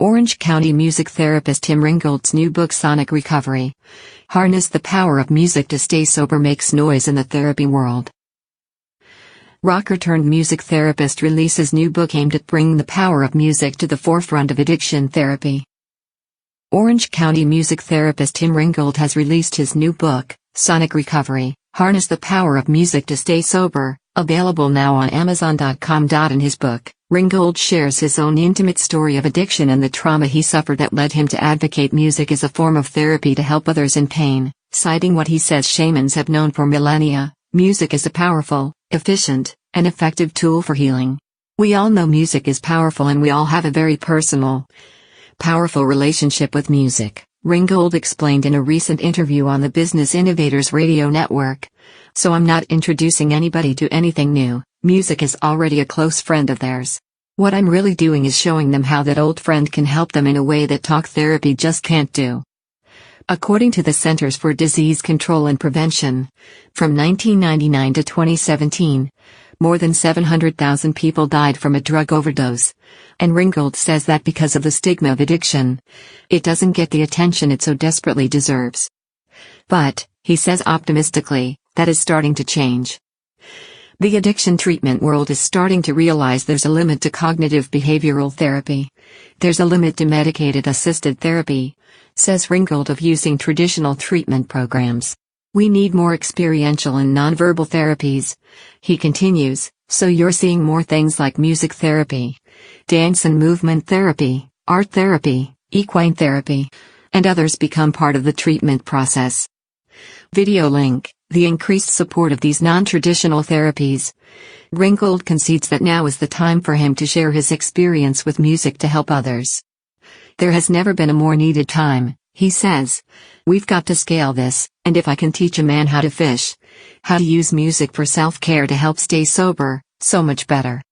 Orange County music therapist Tim Ringgold's new book Sonic Recovery. Harness the power of music to stay sober makes noise in the therapy world. Rocker-turned-music therapist releases new book aimed at bringing the power of music to the forefront of addiction therapy. Orange County music therapist Tim Ringgold has released his new book, Sonic Recovery, Harness the Power of Music to Stay Sober, available now on Amazon.com. In his book, Ringgold shares his own intimate story of addiction and the trauma he suffered that led him to advocate music as a form of therapy to help others in pain, citing what he says shamans have known for millennia: music is a powerful, efficient, and effective tool for healing. We all know music is powerful and we all have a very personal, powerful relationship with music, Ringgold explained in a recent interview on the Business Innovators Radio Network. So I'm not introducing anybody to anything new. Music is already a close friend of theirs. What I'm really doing is showing them how that old friend can help them in a way that talk therapy just can't do. According to the Centers for Disease Control and Prevention, from 1999 to 2017, more than 700,000 people died from a drug overdose. And Ringgold says that because of the stigma of addiction, it doesn't get the attention it so desperately deserves. But, he says optimistically, that is starting to change. The addiction treatment world is starting to realize there's a limit to cognitive behavioral therapy. There's a limit to medicated assisted therapy, says Ringgold, of using traditional treatment programs. We need more experiential and nonverbal therapies. He continues, so you're seeing more things like music therapy, dance and movement therapy, art therapy, equine therapy, and others become part of the treatment process. Video link. The increased support of these non-traditional therapies. Ringgold concedes that now is the time for him to share his experience with music to help others. There has never been a more needed time, he says. We've got to scale this, and if I can teach a man how to fish, how to use music for self-care to help stay sober, so much better.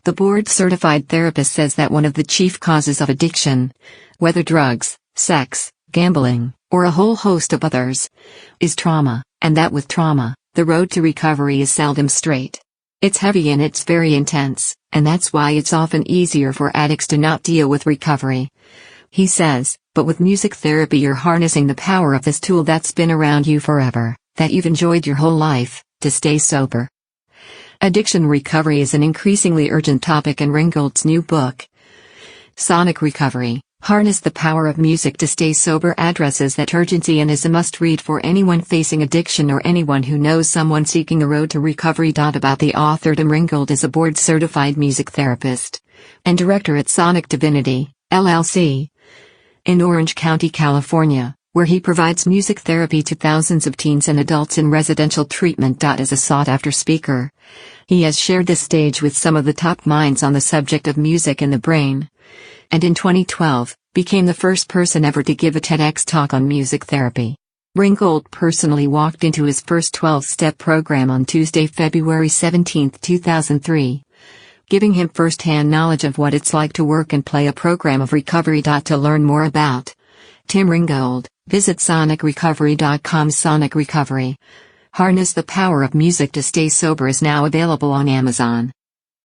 The board-certified therapist says that one of the chief causes of addiction, whether drugs, sex, gambling, or a whole host of others, is trauma. And that with trauma, the road to recovery is seldom straight. It's heavy and it's very intense, and that's why it's often easier for addicts to not deal with recovery. He says, but with music therapy you're harnessing the power of this tool that's been around you forever, that you've enjoyed your whole life, to stay sober. Addiction recovery is an increasingly urgent topic in Ringgold's new book, Sonic Recovery. Harness the Power of Music to Stay Sober addresses that urgency and is a must-read for anyone facing addiction or anyone who knows someone seeking the road to recovery. About the author, Tim Ringgold is a board-certified music therapist and director at Sonic Divinity, LLC, in Orange County, California, where he provides music therapy to thousands of teens and adults in residential treatment. As a sought-after speaker, he has shared the stage with some of the top minds on the subject of music and the brain, and in 2012, became the first person ever to give a TEDx talk on music therapy. Ringgold personally walked into his first 12-step program on Tuesday, February 17, 2003, giving him first-hand knowledge of what it's like to work and play a program of recovery. To learn more about Tim Ringgold, visit sonicrecovery.com. Sonic Recovery. Harness the Power of Music to Stay Sober is now available on Amazon.